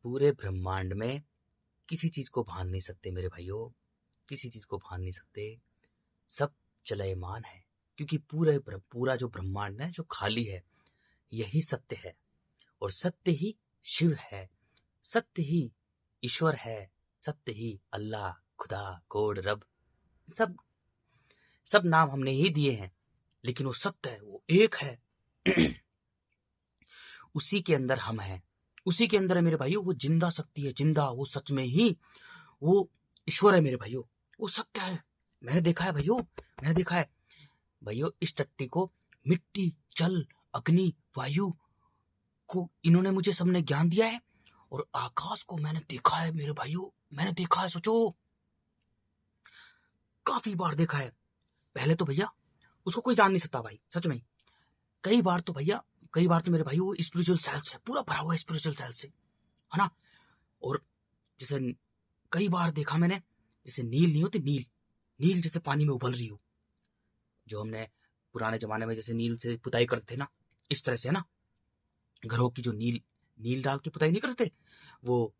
पूरे ब्रह्मांड में किसी चीज को भान नहीं सकते मेरे भाइयों, किसी चीज को भान नहीं सकते। सब चलयमान है, क्योंकि पूरा जो ब्रह्मांड है जो खाली है, यही सत्य है। और सत्य ही शिव है, सत्य ही ईश्वर है, सत्य ही अल्लाह, खुदा, गॉड, रब, सब सब नाम हमने ही दिए हैं, लेकिन वो सत्य है, वो एक है। उसी के अंदर हम हैं, उसी के अंदर है मेरे भाइयों। वो जिंदा शक्ति है, जिंदा, वो सच में ही वो ईश्वर है मेरे भाइयों, वो सत्य है। मैंने देखा है भाइयों, मैंने देखा है भाइयों। इस टट्टी को मिट्टी, जल, अग्नि, वायु को इन्होंने मुझे सबने ज्ञान दिया है। और आकाश को मैंने देखा है मेरे भाइयों, मैंने देखा है, सोचो, काफी बार देखा है। पहले तो भैया उसको कोई जान नहीं सकता भाई, सच में। कई बार तो भैया, कई बार तो मेरे भाई वो स्पिरिचुअल सेल से पूरा भरा हुआ है, स्पिरिचुअल सेल से, है ना। और जैसे कई बार देखा मैंने, जैसे नील नहीं होती, नील, नील जैसे पानी में उबल रही हो, जो हमने पुराने जमाने में जैसे नील से पुताई करते थे ना, इस तरह से, है ना। घरों की जो नील नील डाल के पुताई नहीं करते थे, वो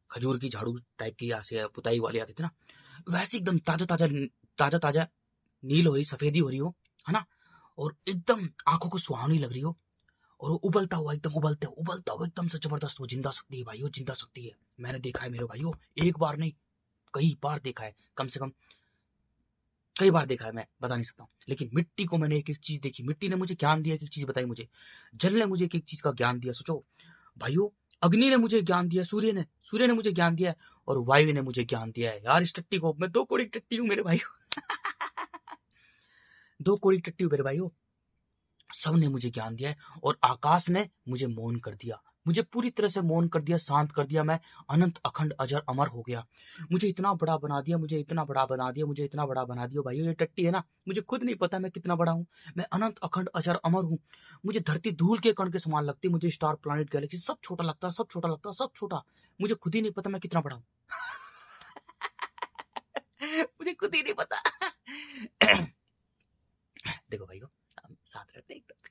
खजूर की झाड़ू टाइप की ऐसे पुताई वाली आती थी ना, वैसे एकदम ताजा ताजा, ताजा ताजा नील हो रही, सफेदी हो रही हो, है ना। और एकदम आंखों को सुहावनी लग रही हो, और वो उबलता हुआ, एकदम उबलता हुआ एकदम से जबरदस्त, वो जिंदा शक्ति है भाई, वो जिंदा शक्ति है। मैंने देखा है मेरे भाइयों, एक बार नहीं, कई बार देखा है, कम से कम कई बार देखा है, मैं बता नहीं सकता हूँ। लेकिन मिट्टी को मैंने एक एक चीज देखी, मिट्टी ने मुझे ज्ञान दिया, एक एक चीज बताई मुझे। जल ने मुझे एक एक चीज का ज्ञान दिया, सोचो भाइयों। अग्नि ने मुझे ज्ञान दिया, सूर्य ने मुझे ज्ञान दिया है, और वायु ने मुझे ज्ञान दिया है। यार इस टट्टी को, मैं 2 कौड़ी टट्टी हूँ मेरे भाइयों। 2 कौड़ी टट्टी हूँ मेरे भाइयों, सब ने मुझे ज्ञान दिया है। और आकाश ने मुझे मौन कर दिया, मुझे पूरी तरह से मौन कर दिया, शांत कर दिया। मैं अनंत अखंड अजर अमर हो गया। मुझे इतना बड़ा बना दिया, मुझे इतना बड़ा बना दिया, मुझे इतना बड़ा बना दिया भाइयों। ये टट्टी है ना, मुझे खुद नहीं पता मैं कितना बड़ा हूँ। मैं अनंत अखंड अजर अमर हूँ। मुझे धरती धूल के कण के समान लगती है, मुझे स्टार प्लैनेट गैलेक्सी सब छोटा लगता है, सब छोटा लगता है, सब छोटा। मुझे खुद ही नहीं पता मैं कितना बड़ा हूँ। मुझे खुद ही नहीं पता। देखो भाइयों, हम साथ रहते हैं एकदम।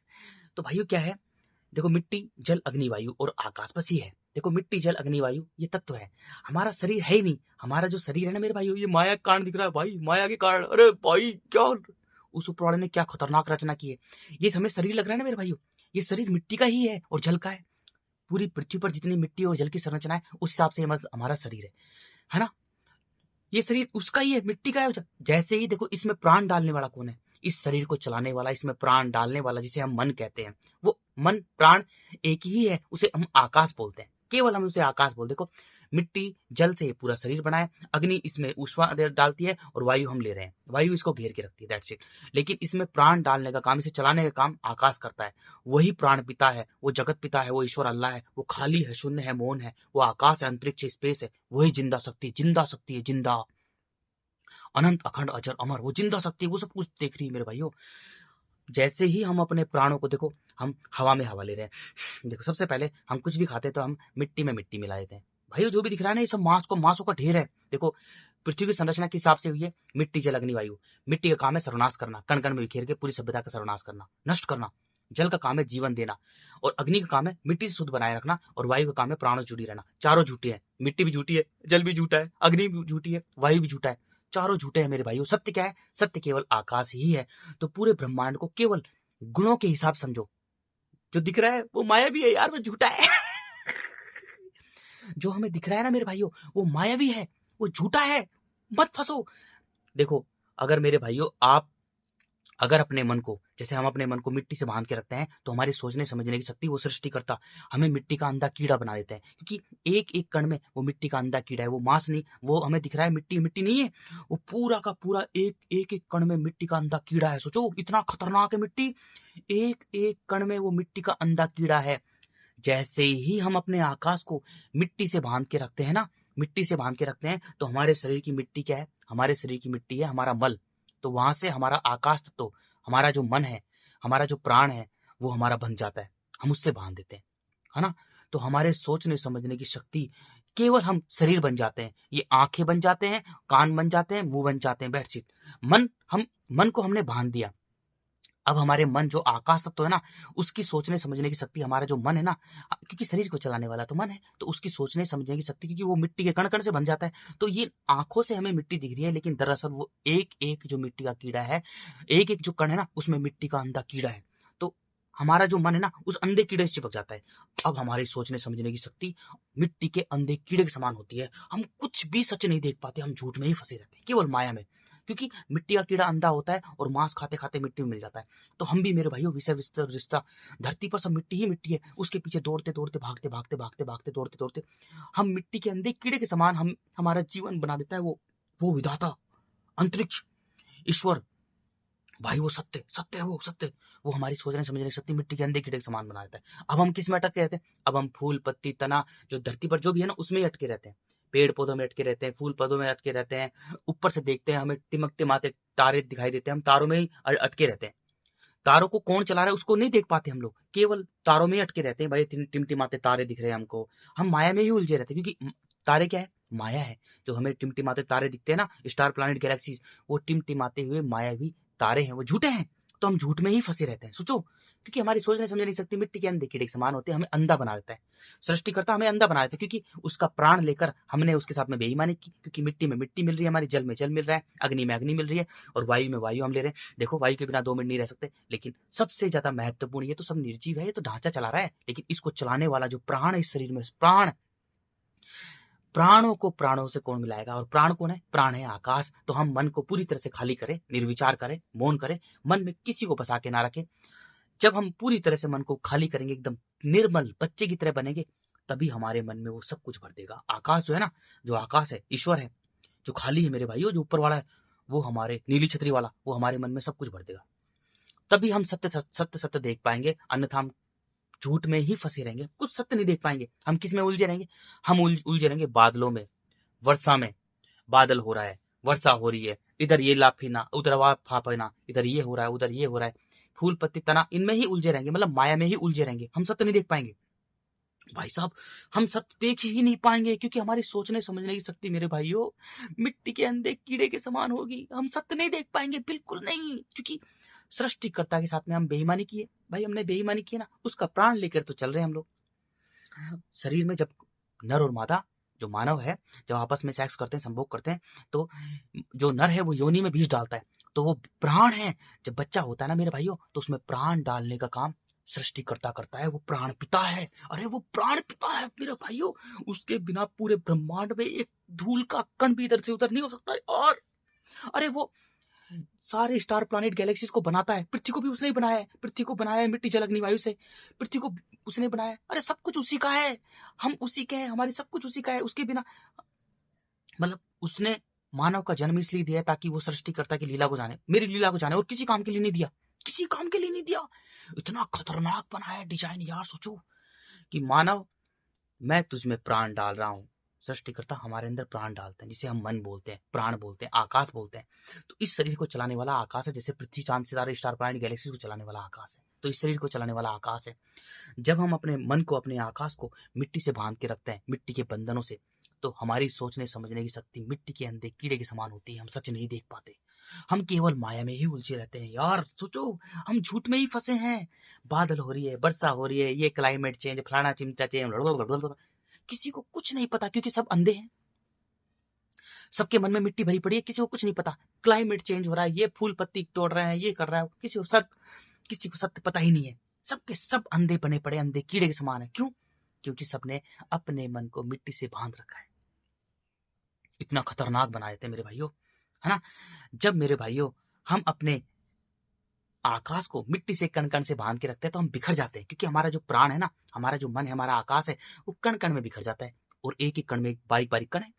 तो भाइयों क्या है, देखो, मिट्टी, जल, अग्नि, वायु और आकाश बस ये है। देखो, मिट्टी, जल, अग्नि, वायु ये तत्व है। हमारा शरीर है ही नहीं। हमारा जो शरीर है ना मेरे भाइयों, ये माया के कारण दिख रहा है भाई, माया के कारण। अरे भाई क्या, उस ऊपर वाले ने क्या खतरनाक रचना की है। ये हमें शरीर लग रहा है ना मेरे भाइयों, ये शरीर मिट्टी का ही है और जल का है। पूरी पृथ्वी पर जितनी मिट्टी और जल की संरचना है, उस हिसाब से हमारा शरीर है ना। ये शरीर उसका ही है, मिट्टी का है। जैसे ही देखो, इसमें प्राण डालने वाला कौन है, इस शरीर को चलाने वाला, इसमें प्राण डालने वाला, जिसे हम मन कहते हैं, वो मन प्राण एक ही है, उसे हम आकाश बोलते हैं। केवल हम उसे आकाश बोलते। देखो, मिट्टी जल से पूरा शरीर बना है, अग्नि इसमें ऊष्मा डालती है, और वायु हम ले रहे हैं, वायु इसको घेर के रखती है, दैट्स इट। लेकिन इसमें प्राण डालने का काम, इसे चलाने का काम आकाश करता है। वही प्राण पिता है, वो जगत पिता है, वो ईश्वर अल्लाह है। वो खाली है, शून्य है, मौन है, वो आकाश है, अंतरिक्ष, स्पेस है। वही जिंदा शक्ति, जिंदा शक्ति है, जिंदा, अनंत अखंड अजर अमर, वो जिंदा शक्ति, वो सब कुछ देख रही है मेरे भाइयों। जैसे ही हम अपने प्राणों को, देखो, हम हवा में हवा ले रहे हैं। देखो, सबसे पहले हम कुछ भी खाते हैं तो हम मिट्टी में मिट्टी मिला देते हैं भाइयों। जो भी दिख रहा है ना, ये सब मांसों का ढेर है। देखो, पृथ्वी की संरचना किस हिसाब से हुई है, मिट्टी, जल, अग्नि, वायु। मिट्टी का काम है सर्वनाश करना, कण कण में बिखेर के पूरी सभ्यता का सर्वनाश करना, नष्ट करना। जल का काम है जीवन देना, और अग्नि का काम है मिट्टी से शुद्ध बनाए रखना, और वायु का काम है प्राणों से जुड़ी रहना। चारों झूठे हैं, मिट्टी भी झूठी है, जल भी झूठा है, अग्नि भी झूठी है, वायु भी झूठा है, चारों झूठे हैं मेरे भाइयों। सत्य क्या है, सत्य केवल आकाश ही है। तो पूरे ब्रह्मांड को केवल गुणों के हिसाब समझो। जो दिख रहा है वो माया भी है यार, वो झूठा है। जो हमें दिख रहा है ना मेरे भाइयों, वो मायावी है, वो झूठा है, मत फंसो। देखो, अगर मेरे भाइयों आप अगर अपने मन को, जैसे हम अपने मन को मिट्टी से बांध के रखते हैं, तो हमारी सोचने समझने की शक्ति वो सृष्टिकर्ता हमें मिट्टी का अंधा कीड़ा बना देते हैं। क्योंकि एक एक कण में वो मिट्टी का अंधा कीड़ा है, वो मांस नहीं, वो हमें दिख रहा है मिट्टी, मिट्टी नहीं है। वो पूरा का पूरा एक एक कण में मिट्टी का अंधा कीड़ा है। सोचो, इतना खतरनाक है मिट्टी, एक एक कण में वो मिट्टी का अंधा कीड़ा है। जैसे ही हम अपने आकाश को मिट्टी से बांध के रखते हैं ना, मिट्टी से बांध के रखते हैं, तो हमारे शरीर की मिट्टी क्या है, हमारे शरीर की मिट्टी है हमारा मल। तो वहां से हमारा आकाश तत्व, हमारा जो मन है, हमारा जो प्राण है, वो हमारा बन जाता है, हम उससे बांध देते हैं, है ना। तो हमारे सोचने समझने की शक्ति, केवल हम शरीर बन जाते हैं, ये आंखें बन जाते हैं, कान बन जाते हैं, मुंह बन जाते हैं, दैट्स इट। मन को हमने बांध दिया। अब हमारे मन जो आकाश तत्व है ना, उसकी सोचने समझने की शक्ति, हमारा जो मन है ना, क्योंकि शरीर को चलाने वाला तो मन है, तो उसकी सोचने समझने की शक्ति, क्योंकि वो मिट्टी के कण कण से बन जाता है। तो ये आंखों से हमें मिट्टी दिख रही है, लेकिन दरअसल वो एक एक जो मिट्टी का कीड़ा है, एक एक जो कण है ना, उसमें मिट्टी का अंधा कीड़ा है। तो हमारा जो मन है ना, उस अंधे कीड़े से चिपक जाता है। अब हमारी सोचने समझने की शक्ति मिट्टी के अंधे कीड़े के समान होती है। हम कुछ भी सच नहीं देख पाते, हम झूठ में ही फंसे रहते हैं, केवल माया में, क्योंकि मिट्टी का कीड़ा अंधा होता है और मांस खाते खाते मिट्टी में मिल जाता है। तो हम भी मेरे भाइयों, विषय विस्तर रिश्ता, धरती पर सब मिट्टी ही मिट्टी है, उसके पीछे दौड़ते दौड़ते भागते भागते भागते भागते दौड़ते दौड़ते हम मिट्टी के अंधे कीड़े के समान हम हमारा जीवन बना देता है वो विधाता, अंतरिक्ष, ईश्वर, भाई वो सत्य सत्य है, वो सत्य, वो हमारी सोचने समझने की शक्ति मिट्टी के अंधे कीड़े के समान बना देता है। अब हम किस में अटके रहते हैं? अब हम फूल पत्ती तना, जो धरती पर जो भी है ना, उसमें ही अटके रहते हैं। पेड़ पौधों में अटके रहते हैं, फूल पौधों में अटके रहते हैं। ऊपर से देखते हैं, हमें टिमक टिमाते तारे दिखाई देते हैं, हम तारों में ही अटके रहते हैं। तारों को कौन चला रहा है उसको नहीं देख पाते हम लोग, केवल तारों में ही अटके रहते हैं। भाई टिमटिमाते तारे दिख रहे हैं हमको, हम माया में ही उलझे रहते हैं, क्योंकि तारे क्या है? माया है। जो हमें टिमटिमाते तारे दिखते हैं ना, स्टार प्लैनेट गैलेक्सीज, वो टिमटिमाते हुए मायावी तारे हैं, वो झूठे हैं। तो हम झूठ में ही फंसे रहते हैं। सोचो, क्योंकि हमारी सोचने समझने की शक्ति मिट्टी के अंधे कीड़े के समान होते हैं, हमें अंधा बना देता है। सृष्टिकर्ता हमें अंधा बना देता है, क्योंकि उसका प्राण लेकर हमने उसके साथ में बेईमानी की। क्योंकि मिट्टी में मिट्टी मिल रही है, हमारी जल में जल मिल रहा है, अग्नि में अग्नि मिल रही है, और वायु में वायु हम ले रहे हैं। देखो, वायु के बिना 2 मिनट नहीं रह सकते। लेकिन सबसे ज्यादा महत्वपूर्ण, ये तो सब निर्जीव है, ये तो ढांचा चला रहा है, लेकिन इसको चलाने वाला जो प्राण है इस शरीर में, प्राणों को प्राणों से कौन मिलाएगा? और प्राण कौन है? प्राण है आकाश। तो हम मन को पूरी तरह से खाली करें, निर्विचार करें, मौन करें, मन में किसी को बसा के ना रखें। जब हम पूरी तरह से मन को खाली करेंगे, एकदम निर्मल बच्चे की तरह बनेंगे, तभी हमारे मन में वो सब कुछ भर देगा। आकाश जो है ना, जो आकाश है, ईश्वर है, जो खाली है मेरे भाइयों, जो ऊपर वाला है, वो हमारे नीली छतरी वाला, वो हमारे मन में सब कुछ भर देगा। तभी हम सत्य सत्य सत्य देख पाएंगे, अन्यथा हम झूठ में ही फंसे रहेंगे, कुछ सत्य नहीं देख पाएंगे। हम किस में उलझे रहेंगे? हम उलझे रहेंगे बादलों में, वर्षा में। बादल हो रहा है, वर्षा हो रही है, इधर ये लाफीना, उधर वहां फाफना, इधर ये हो रहा है, उधर ये हो रहा है, फूल पत्ती तना, इनमें ही उलझे रहेंगे, मतलब माया में ही उलझे रहेंगे। हम सत्य नहीं देख पाएंगे भाई साहब, हम सत्य देख ही नहीं पाएंगे, क्योंकि हमारी सोचने समझने की शक्ति मेरे भाइयों मिट्टी के अंधे कीड़े के समान होगी। हम सत्य नहीं देख पाएंगे, बिल्कुल नहीं, क्योंकि सृष्टिकर्ता के साथ में हम बेईमानी किए। भाई हमने बेईमानी की ना, उसका प्राण लेकर तो चल रहे हैं हम लोग। शरीर में जब नर और मादा, जो मानव है, जब आपस में सेक्स करते हैं, संभोग करते हैं, तो जो नर है वो योनि में बीज डालता है, तो वो प्राण है। जब बच्चा होता है ना मेरे भाइयों, तो उसमें प्राण डालने का काम सृष्टिकर्ता करता है, वो प्राण पिता है। अरे वो प्राण पिता है मेरे भाइयों, उसके बिना पूरे ब्रह्मांड में एक धूल का कण भी इधर से उधर नहीं हो सकता है। और अरे वो सारे स्टार प्लैनेट गैलेक्सीज को बनाता है, पृथ्वी को भी उसने ही बनाया है, पृथ्वी को बनाया है मिट्टी जल अग्नि वायु से, पृथ्वी को उसने बनाया है। अरे सब कुछ उसी का है, हम उसी के हैं, हमारी सब कुछ उसी का है। उसके बिना, मतलब उसने मानव का जन्म इसलिए दिया ताकि वो सृष्टिकर्ता की लीला को जाने, मेरी लीला को जाने, और किसी काम के लिए नहीं दिया, किसी काम के लिए नहीं दिया। इतना खतरनाक बनाया डिजाइन यार। सोचो कि मानव, मैं तुझमें प्राण डाल रहा हूं, सृष्टिकर्ता हमारे अंदर प्राण डालते हैं, जिसे हम मन बोलते हैं, प्राण बोलते हैं, आकाश बोलते हैं। तो इस शरीर को चलाने वाला आकाश है, जैसे पृथ्वी चांद सितारे स्टार प्लैनेट गैलेक्सी को चलाने वाला आकाश है, तो इस शरीर को चलाने वाला आकाश है। जब हम अपने मन को, अपने आकाश को मिट्टी से बांध के रखते हैं, मिट्टी के बंधनों से, तो हमारी सोचने समझने की शक्ति मिट्टी के अंधे कीड़े के समान होती है। हम सच नहीं देख पाते, हम केवल माया में ही उलझे रहते हैं यार। सोचो, हम झूठ में ही फंसे हैं। बादल हो रही है, वर्षा हो रही है, ये क्लाइमेट चेंज, फलाना चिमटा चेंज, किसी को कुछ नहीं पता, क्योंकि सब अंधे हैं। सबके मन में मिट्टी भरी पड़ी है, किसी को कुछ नहीं पता। क्लाइमेट चेंज हो रहा है, ये फूल पत्ती तोड़ रहे हैं, ये कर रहा है, किसी को सत्य पता ही नहीं है। सबके सब अंधे बने पड़े, अंधे कीड़े के समान है। क्यों? क्योंकि सबने अपने मन को मिट्टी से बांध रखा है। इतना खतरनाक बना देते मेरे भाइयों, है ना। जब मेरे भाइयों हम अपने आकाश को मिट्टी से कण कण से बांध के रखते हैं, तो हम बिखर जाते हैं, क्योंकि हमारा जो प्राण है ना, हमारा जो मन है, हमारा आकाश है, वो कण कण में बिखर जाता है, और एक एक कण में एक बारीक बारीक कण है।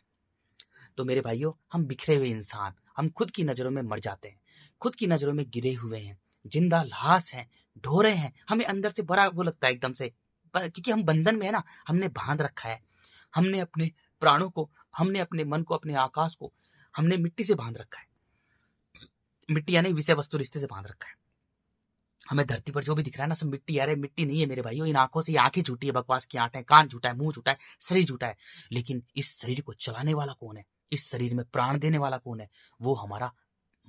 तो मेरे भाइयों, हम बिखरे हुए इंसान, हम खुद की नजरों में मर जाते हैं, खुद की नजरों में गिरे हुए हैं, जिंदा लाश हैं, ढोरे हैं। हमें अंदर से बड़ा वो लगता है एकदम से, क्योंकि हम बंधन में है ना, हमने बांध रखा है। हमने अपने प्राणों को, हमने अपने मन को, अपने आकाश को हमने मिट्टी से बांध रखा है। मिट्टी यानी विषय वस्तु रिश्ते से बांध रखा है। हमें धरती पर जो भी दिख रहा है ना, सब मिट्टी। यार मिट्टी नहीं है मेरे भाइयों, इन आंखों से, ये आंखें झूठी है, बकवास की आंखें, कान झूठा है, मुंह झूठा है, शरीर झूठा है। लेकिन इस शरीर को चलाने वाला कौन है? इस शरीर में प्राण देने वाला कौन है? वो हमारा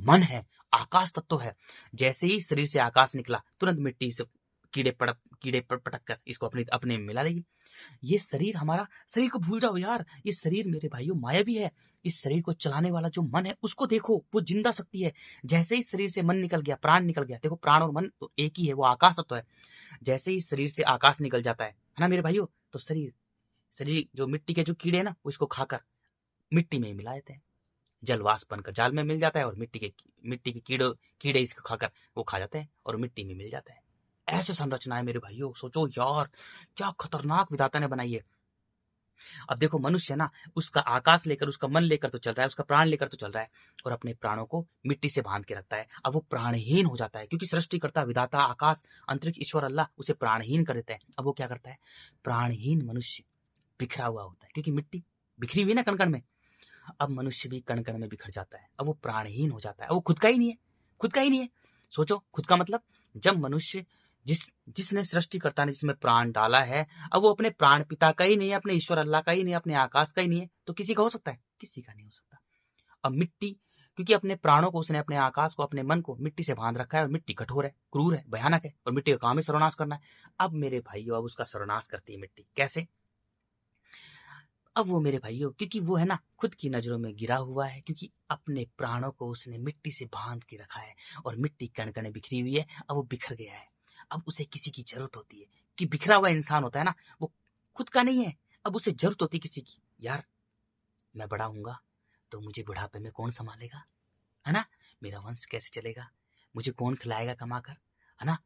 मन है, आकाश तत्व है। जैसे ही शरीर से आकाश निकला, तुरंत मिट्टी से कीड़े पटक कर इसको अपने में मिला लेगी। ये शरीर हमारा, शरीर को भूल जाओ यार, ये शरीर मेरे भाइयों मायावी है। इस शरीर को चलाने वाला जो मन है उसको देखो, वो जिंदा शक्ति है। जैसे ही शरीर से मन निकल गया, प्राण निकल गया, देखो प्राण और मन तो एक ही है, वो आकाश तत्व है। जैसे ही शरीर से आकाश निकल जाता है ना मेरे भाइयों, तो शरीर जो मिट्टी के जो कीड़े हैं ना, वो इसको खाकर मिट्टी में मिला देते हैं। जलवाष्प बनकर जाल में मिल जाता है और मिट्टी के कीड़े इसको खाकर वो खा जाते हैं और मिट्टी में मिल जाता है। ऐसे संरचना है मेरे भाइयों। सोचो यार, क्या खतरनाक विधाता ने बनाई है। अब देखो मनुष्य ना, उसका आकाश लेकर, उसका मन लेकर तो चल रहा है, उसका प्राण लेकर तो चल रहा है, और अपने प्राणों को मिट्टी से बांध के रखता है। अब वो प्राणहीन हो जाता है, क्योंकि सृष्टिकर्ता, विधाता, आकाश, अंतरिक्ष, ईश्वर अल्लाह उसे प्राणहीन कर देता है। अब वो क्या करता है, प्राणहीन मनुष्य बिखरा हुआ होता है, क्योंकि मिट्टी बिखरी हुई ना कण कण में। अब मनुष्य भी कण कण में बिखर जाता है। अब वो प्राणहीन हो जाता है। अब वो खुद का ही नहीं है, खुद का ही नहीं है। सोचो, खुद का मतलब, जब मनुष्य जिसने सृष्टिकर्ता ने जिसमें प्राण डाला है, अब वो अपने प्राण पिता का ही नहीं है, अपने ईश्वर अल्लाह का ही नहीं है, अपने आकाश का ही नहीं है, तो किसी का हो सकता है? किसी का नहीं हो सकता। अब मिट्टी, क्योंकि अपने प्राणों को उसने, अपने आकाश को, अपने मन को मिट्टी से बांध रखा है, और मिट्टी कठोर है, क्रूर है, भयानक है, और मिट्टी का काम ही सर्वनाश करना है। अब मेरे भाइयों, अब उसका सर्वनाश करती है मिट्टी। कैसे? अब वो मेरे भाइयों, क्योंकि वो है ना, खुद की नजरों में गिरा हुआ है, क्योंकि अपने प्राणों को उसने मिट्टी से बांध के रखा है, और मिट्टी कण कण बिखरी हुई है। अब वो बिखर गया है। अब उसे किसी की जरूरत होती है, कि बिखरा हुआ इंसान होता है ना, वो खुद का नहीं है। अब उसे जरूरत होती है किसी की। यार, मैं बड़ा हूंगा तो मुझे बुढ़ापे में कौन संभालेगा, है ना? मेरा वंश कैसे चलेगा? मुझे कौन खिलाएगा कमा कर, है ना?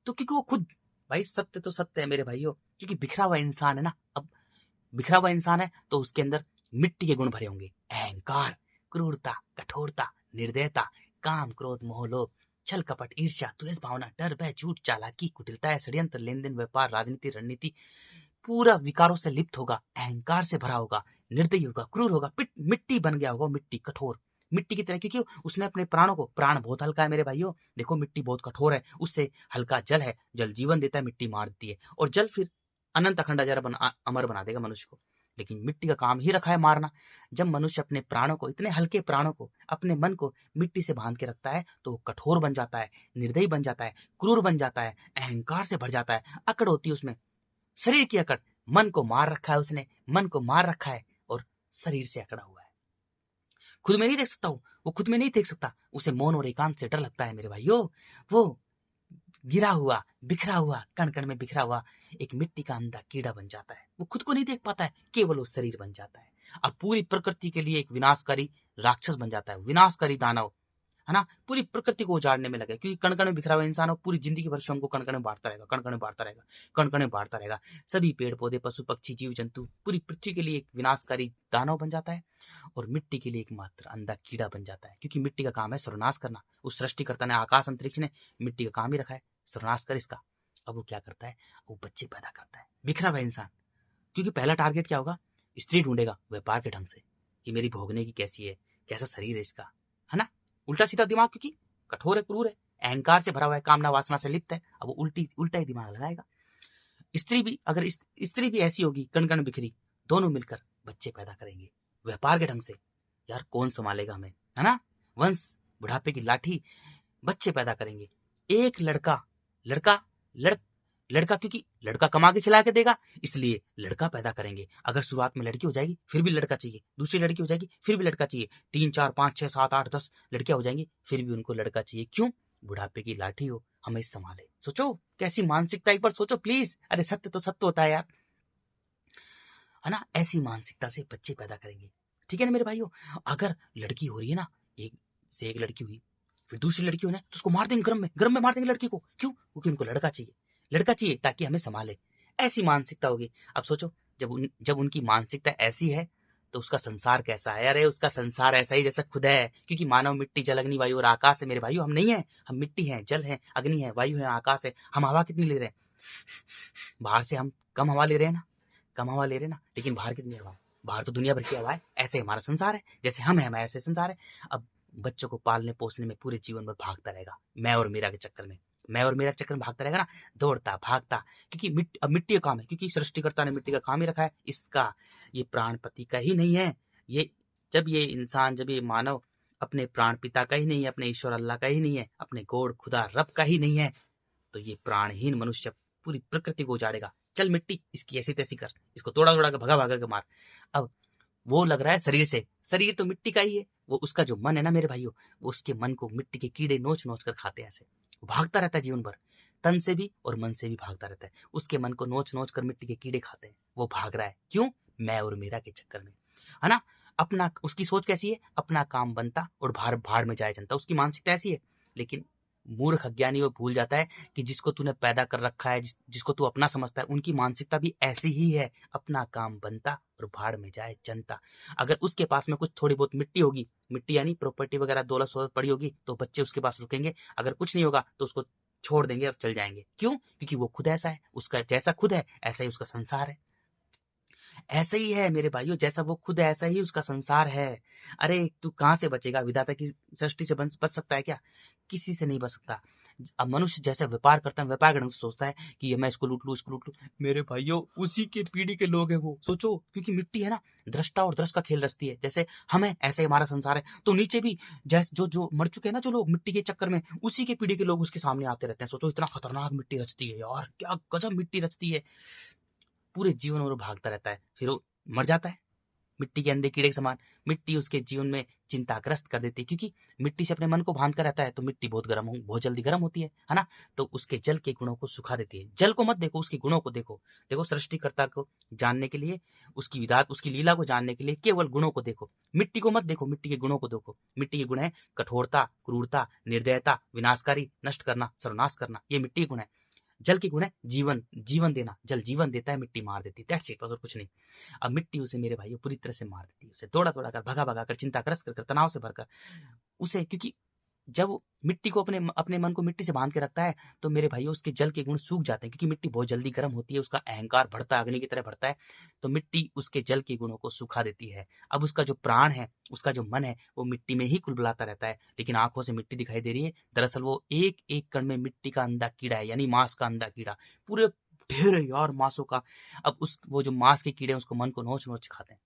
तो क्योंकि वो खुद, भाई सत्य तो सत्य है मेरे भाइयों, क्योंकि बिखरा हुआ इंसान है ना। अब बिखरा हुआ इंसान है तो उसके अंदर मिट्टी के गुण भरे होंगे। अहंकार, क्रूरता, कठोरता, निर्दयता, काम, क्रोध, मोह, लोभ, छल, कपट, ईर्ष्या, द्वेष भावना, डर, भय, झूठ, चालाकी, कुटिलता, षड्यंत्र, लेन देन, व्यापार, राजनीति, रणनीति, पूरा विकारों से लिप्त होगा, अहंकार से भरा होगा, निर्दयी होगा, क्रूर होगा, मिट्टी बन गया होगा, मिट्टी कठोर, मिट्टी की तरह, क्योंकि उसने अपने प्राणों को, प्राण बहुत हल्का है मेरे भाइयों, देखो मिट्टी बहुत कठोर है, उससे हल्का जल है, जल जीवन देता है, मिट्टी मार देती है, और जल फिर अनंत अखंड अमर बना देगा मनुष्य को। लेकिन मिट्टी का काम ही रखा है मारना। जब मनुष्य अपने प्राणों को, इतने हल्के प्राणों को, अपने मन को मिट्टी से बांध के रखता है, तो वो कठोर बन जाता है, निर्दयी बन जाता है, क्रूर बन जाता है, अहंकार से भर जाता है, अकड़ होती है उसमें, शरीर की अकड़। मन को मार रखा है उसने, मन को मार रखा है, और शरीर से अकड़ा हुआ है। खुद में नहीं देख सकता, वो खुद में नहीं देख सकता, उसे मौन और एकांत से डर लगता है मेरे भाइयों। वो गिरा हुआ, बिखरा हुआ, कण कण में बिखरा हुआ एक मिट्टी का अंधा कीड़ा बन जाता है। वो खुद को नहीं देख पाता है, केवल वो शरीर बन जाता है। अब पूरी प्रकृति के लिए एक विनाशकारी राक्षस बन जाता है, विनाशकारी दानव, है ना? पूरी प्रकृति को उजाड़ने में लगे, क्योंकि कण कण में बिखरा हुआ इंसान हो, पूरी जिंदगी भर स्वयं को कण कण में बांटता रहेगा, कण कण में बांटता रहेगा, कण कण में बांटता रहेगा। सभी पेड़ पौधे, पशु पक्षी, जीव जंतु, पूरी पृथ्वी के लिए एक विनाशकारी दानव बन जाता है, और मिट्टी के लिए एक मात्र अंधा कीड़ा बन जाता है, क्योंकि मिट्टी का काम है सर्वनाश करना। उस सृष्टिकर्ता ने, आकाश अंतरिक्ष ने मिट्टी का काम ही रखा है, सर्वनाश कर इसका। अब वो क्या करता है, वो बच्चे पैदा करता है, बिखरा हुआ इंसान। क्योंकि पहला टारगेट क्या होगा, स्त्री ढूंढेगा व्यापार के ढंग से, कि मेरी भोगने की कैसी है, कैसा शरीर है इसका, है ना? उल्टा सीधा दिमाग, क्योंकि कठोर है, क्रूर है, अहंकार से भरा हुआ है, कामना वासना से लिप्त है। अब वो उल्टा ही दिमाग लगाएगा। स्त्री भी, अगर स्त्री भी ऐसी होगी, कण कण बिखरी, दोनों मिलकर बच्चे पैदा करेंगे व्यापार के ढंग से। यार कौन संभालेगा हमें, है ना? वंश, बुढ़ापे की लाठी, बच्चे पैदा करेंगे। एक लड़का, लड़का लड़ लड़का, क्योंकि लड़का कमा के खिला के देगा, इसलिए लड़का पैदा करेंगे। अगर शुरुआत में लड़की हो जाएगी, फिर भी लड़का चाहिए, दूसरी लड़की हो जाएगी, फिर भी लड़का चाहिए, 3 4 5 6 7 8 10 लड़कियां हो जाएंगी, फिर भी उनको लड़का चाहिए। क्यों? बुढ़ापे की लाठी हो, हमें संभाले। सोचो कैसी मानसिकता, एक बार सोचो प्लीज। अरे सत्य तो सत्य होता है यार, है ना? ऐसी मानसिकता से बच्चे पैदा करेंगे। ठीक है ना मेरे भाइयों? अगर लड़की हो रही है ना, एक से एक लड़की हुई, फिर दूसरी लड़की हो ना, तो उसको मार देंगे गरम में मार देंगे लड़की को। क्यों? क्योंकि उनको लड़का चाहिए ताकि हमें संभाले। ऐसी मानसिकता होगी। अब सोचो, जब उनकी मानसिकता ऐसी है, तो उसका संसार कैसा है? अरे उसका संसार ऐसा ही जैसा खुद है, क्योंकि मानव मिट्टी, जल, अग्नि, वायु और आकाश है मेरे भाइयों। हम नहीं है, हम मिट्टी हैं, जल है, अग्नि है, वायु है, आकाश है। हम हवा कितनी ले रहे हैं? बाहर से हम कम हवा ले रहे हैं ना, कम हवा ले रहे ना, लेकिन बाहर कितनी हवा है? बाहर तो दुनिया भर की हवा है। ऐसे हमारा संसार है, जैसे हम है, हमारा ऐसे संसार है। अब बच्चों को पालने पोसने में पूरे जीवन भर भागता रहेगा, मैं और मेरा के चक्कर में, मैं और मेरा चक्कर में भागता रहेगा ना, दौड़ता भागता, क्योंकि अब मिट्टी का काम है, क्योंकि सृष्टिकर्ता ने मिट्टी का काम ही रखा है इसका। ये प्राणपति का ही नहीं है। ये जब ये इंसान, जब ये मानव अपने प्राण पिता का ही नहीं है, अपने ईश्वर अल्लाह का ही नहीं है, अपने गॉड खुदा रब का ही नहीं है, तो ये प्राणहीन मनुष्य पूरी प्रकृति को उजाड़ेगा। चल मिट्टी, इसकी ऐसी तैसी कर, इसको तोड़ा तोड़ा के भगा भगा के मार। अब वो लग रहा है शरीर से, शरीर तो मिट्टी का ही है, वो उसका जो मन है ना मेरे भाइयों, वो उसके मन को मिट्टी के कीड़े नोच नोच कर खाते हैं। ऐसे वो भागता रहता है जीवन भर, तन से भी और मन से भी भागता रहता है। उसके मन को नोच नोच कर मिट्टी के कीड़े खाते हैं। वो भाग रहा है क्यों? मैं और मेरा के चक्कर में, है ना। अपना, उसकी सोच कैसी है? अपना काम बनता और भाड़ भाड़ में जाए जनता। उसकी मानसिकता ऐसी है। लेकिन मूर्ख अज्ञानी वो भूल जाता है कि जिसको तूने पैदा कर रखा है, जिसको तू अपना समझता है, उनकी मानसिकता भी ऐसी ही है। अपना काम बनता और भाड़ में जाए जनता। अगर उसके पास में कुछ थोड़ी बहुत मिट्टी होगी, मिट्टी यानी प्रॉपर्टी वगैरह दौलत सोलत पड़ी होगी, तो बच्चे उसके पास रुकेंगे। अगर कुछ नहीं होगा तो उसको छोड़ देंगे और चल जाएंगे। क्यों? क्योंकि वो खुद ऐसा है, उसका जैसा खुद है ऐसा ही उसका संसार है। ऐसे ही है मेरे भाइयों, जैसा वो खुद है ऐसा ही उसका संसार है। अरे तू कहां से बचेगा? विधाता की सृष्टि से बच सकता है क्या? किसी से नहीं बच सकता। अब मनुष्य जैसे व्यापार करता है, व्यापार ढंग से सोचता है कि ये मैं इसको लूट लूं, इसको लूट लूं। मेरे भाइयों, उसी के पीढ़ी के लोग हैं वो। सोचो, क्योंकि मिट्टी है ना, दृष्टा और दृष्ट का खेल रचती है। जैसे हम है ऐसे ही हमारा संसार है। तो नीचे भी जैसे जो जो मर चुके हैं ना जो लोग मिट्टी के चक्कर में, उसी के पीढ़ी के लोग उसके सामने आते रहते हैं। सोचो, इतना खतरनाक मिट्टी रचती है यार, क्या गजब मिट्टी रचती है। पूरे जीवन में वो भागता रहता है, फिर वो मर जाता है मिट्टी के अंधे कीड़े के समान। मिट्टी उसके जीवन में चिंताग्रस्त कर देती है, क्योंकि मिट्टी से अपने मन को बांध कर रहता है। तो मिट्टी बहुत जल्दी गर्म होती है ना। तो उसके जल के गुणों को सुखा देती है। जल को मत देखो, उसके गुणों को देखो। देखो, सृष्टिकर्ता को जानने के लिए, उसकी विधात, उसकी लीला को जानने के लिए केवल गुणों को देखो। मिट्टी को मत देखो, मिट्टी के गुणों को देखो। मिट्टी के गुण है कठोरता, क्रूरता, निर्दयता, विनाशकारी, नष्ट करना, सर्वनाश करना। ये मिट्टी के गुण है। जल के गुण है जीवन, जीवन देना। जल जीवन देता है, मिट्टी मार देती है। दैट्स इट, बस और कुछ नहीं। अब मिट्टी उसे मेरे भाइयों पूरी तरह से मार देती है। उसे दौड़ा दौड़ा कर, भगा भगा कर, चिंताग्रस्त कर, तनाव से भरकर उसे, क्योंकि जब वो मिट्टी को अपने अपने मन को मिट्टी से बांध के रखता है, तो मेरे भाइयों उसके जल के गुण सूख जाते हैं। क्योंकि मिट्टी बहुत जल्दी गर्म होती है, उसका अहंकार बढ़ता है, अग्नि की तरह बढ़ता है। तो मिट्टी उसके जल के गुणों को सुखा देती है। अब उसका जो प्राण है, उसका जो मन है, वो मिट्टी में ही कुलबुलाता रहता है। लेकिन आंखों से मिट्टी दिखाई दे रही है, दरअसल वो एक एक कण में मिट्टी का अंधा कीड़ा है, यानी मांस का अंधा कीड़ा। पूरे ढेर है यार मांसों का। अब वो जो मांस के कीड़े हैं, उसको मन को नोच नोच खाते हैं।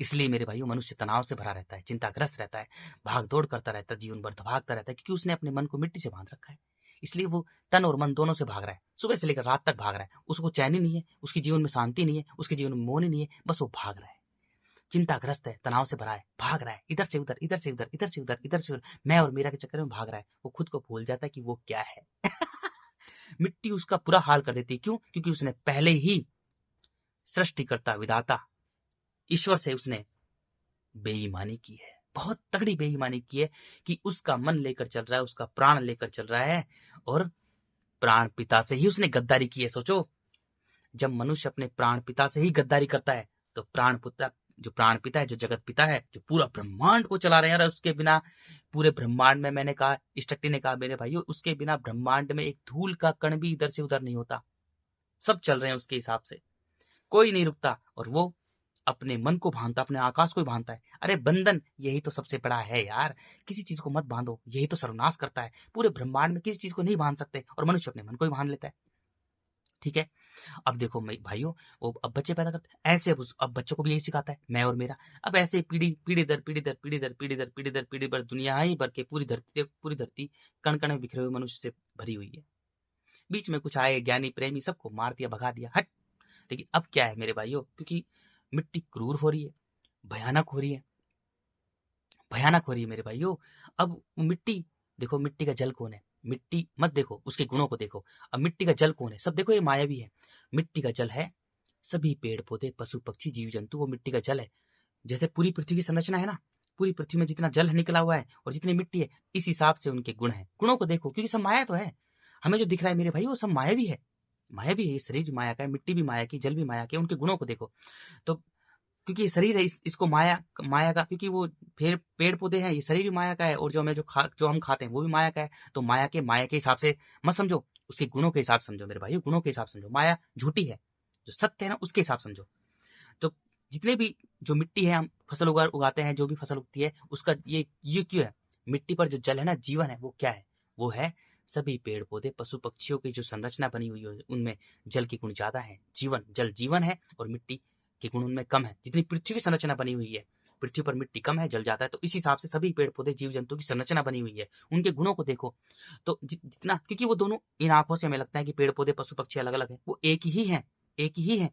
इसलिए मेरे भाइयों, मनुष्य तनाव से भरा रहता है, चिंताग्रस्त रहता है, भाग दौड़ करता रहता है, जीवन भर भागता रहता है, क्योंकि उसने अपने मन को मिट्टी से बांध रखा है। इसलिए वो तन और मन दोनों से भाग रहा है, सुबह से लेकर रात तक भाग रहा है। उसको चैन ही नहीं है, उसके जीवन में शांति नहीं है, उसके जीवन में मौन ही नहीं है, बस वो भाग रहा है, चिंताग्रस्त है, तनाव से भरा है, भाग रहा है, इधर से उधर, इधर से उधर, इधर से उधर, इधर से उधर, मैं और मेरा के चक्कर में भाग रहा है। वो खुद को भूल जाता है कि वो क्या है। मिट्टी उसका बुरा हाल कर देती है। क्यों? क्योंकि उसने पहले ही सृष्टिकर्ता, विधाता, ईश्वर से उसने बेईमानी की है, बहुत तगड़ी बेईमानी की है, कि उसका मन लेकर चल रहा है, उसका प्राण लेकर चल रहा है, और प्राण पिता से ही उसने गद्दारी की है। सोचो, जब मनुष्य अपने प्राण पिता से ही गद्दारी करता है, तो प्राण पिता है, जो जगत पिता है, जो पूरा ब्रह्मांड को चला रहे हैं, और उसके बिना पूरे ब्रह्मांड में, मैंने कहा, इस टट्टी ने कहा मेरे भाइयों, उसके बिना ब्रह्मांड में एक धूल का कण भी इधर से उधर नहीं होता। सब चल रहे हैं उसके हिसाब से, कोई नहीं रुकता। और वो अपने मन को बांधता, अपने आकाश को ही बांधता है। अरे बंधन यही तो सबसे बड़ा है यार। किसी चीज को मत बांधो, यही तो सर्वनाश करता है। पूरे ब्रह्मांड में किसी चीज को नहीं बांध सकते, और मनुष्य अपने मन को ही बांध लेता है। ठीक है। अब देखो भाइयों, वो अब बच्चे पैदा करते हैं ऐसे, अब बच्चों को भी यही सिखाता है, मैं और मेरा। अब ऐसे पीढ़ी पीढ़ी दर पीढ़ी दर पीढ़ी दर पीढ़ी दर पीढ़ी दर पीढ़ी पर दुनिया ही भर के पूरी धरती कण कण में बिखरे हुए मनुष्य से भरी हुई है। बीच में कुछ आए ज्ञानी प्रेमी, सबको मार दिया, भगा दिया, हट। लेकिन अब क्या है मेरे भाइयों, क्योंकि मिट्टी क्रूर हो रही है, भयानक हो रही है, भयानक हो रही है मेरे भाइयों। अब मिट्टी, देखो मिट्टी का जल कौन है? मिट्टी मत देखो, उसके गुणों को देखो। अब मिट्टी का जल कौन है? सब देखो, ये मायावी है। मिट्टी का जल है सभी पेड़ पौधे, पशु पक्षी, जीव जंतु, वो मिट्टी का जल है। जैसे पूरी पृथ्वी की संरचना है ना, पूरी पृथ्वी में जितना जल निकला हुआ है और जितनी मिट्टी है, इस हिसाब से उनके गुण है। गुणों को देखो, क्योंकि सब माया तो है। हमें जो दिख रहा है मेरे भाई, वो सब मायावी है, मायावी है। ये शरीर भी माया का है, मिट्टी भी माया की, जल भी माया के, उनके गुणों को देखो। तो क्योंकि ये शरीर है, इसको माया माया का, क्योंकि वो फिर पेड़ पौधे हैं, ये शरीर भी माया का है, और जो हमें जो हम खाते हैं वो भी माया का है। तो माया के हिसाब से मत समझो, उसके गुणों के हिसाब से समझो मेरे भाई, गुणों के हिसाब से समझो। माया झूठी है, जो सत्य है ना उसके हिसाब समझो। तो जितने भी जो मिट्टी है, हम फसल उगाते हैं, जो भी फसल उगती है, उसका ये क्यों है? मिट्टी पर जो जल है ना, जीवन है, वो क्या है? वो है सभी पेड़ पौधे, पशु पक्षियों की जो संरचना बनी हुई है, उनमें जल के गुण ज्यादा है। जल जीवन है, और मिट्टी के गुण उनमें कम है। जितनी पृथ्वी की संरचना बनी हुई है, पृथ्वी पर मिट्टी कम है, जल जाता है, तो इस हिसाब से सभी पेड़ पौधे जीव जंतु की संरचना बनी हुई है। उनके गुणों को देखो तो जितना, क्योंकि वो दोनों, इन आंखों से हमें लगता है कि पेड़ पौधे पशु पक्षी अलग अलग है, वो एक ही है, एक ही है।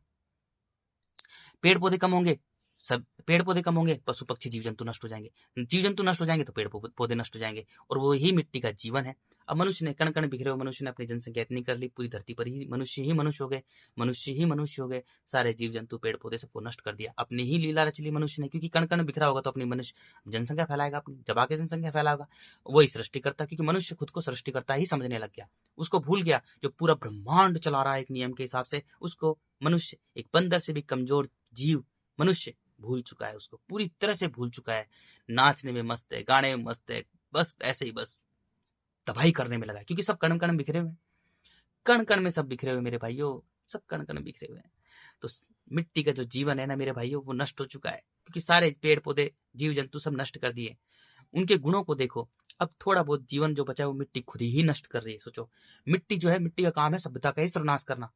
पेड़ पौधे कम होंगे, सब पेड़ पौधे कम होंगे, पशु पक्षी जीव जंतु नष्ट हो जाएंगे, जीव जंतु नष्ट हो जाएंगे तो पेड़ पौधे नष्ट हो जाएंगे, और वो ही मिट्टी का जीवन है। अब मनुष्य ने कण कण बिखरे हुए, मनुष्य ने अपनी जनसंख्या इतनी कर ली, पूरी धरती पर ही मनुष्य हो गए, मनुष्य ही मनुष्य हो गए, सारे जीव जंतु पेड़ पौधे सबको नष्ट कर दिया, अपनी ही लीला रच ली मनुष्य ने, क्योंकि कण कण बिखरा होगा तो अपनी मनुष्य जनसंख्या फैलाएगा, अपनी जब आके जनसंख्या फैलाएगा, वही सृष्टि करता, क्योंकि मनुष्य खुद को सृष्टि करता ही समझने लग गया, उसको भूल गया जो पूरा ब्रह्मांड चला रहा है एक नियम के हिसाब से, उसको मनुष्य, एक बंदर से भी कमजोर जीव मनुष्य भूल चुका है, उसको पूरी तरह से भूल चुका है, नाचने में मस्त है, गाने में मस्त है, बस ऐसे ही बस तबाही करने में लगा है, क्योंकि सब कण कण बिखरे हुए हैं, कण कण में सब बिखरे हुए मेरे भाइयों, सब कण कण बिखरे हुए हैं। तो मिट्टी का जो जीवन है ना मेरे भाइयों, वो नष्ट हो चुका है, क्योंकि सारे पेड़ पौधे जीव जंतु सब नष्ट कर दिए। उनके गुणों को देखो, अब थोड़ा बहुत जीवन जो बचा है वो मिट्टी खुद ही नष्ट कर रही है। सोचो, मिट्टी जो है, मिट्टी का काम है सभ्यता का ही सर्वनाश करना,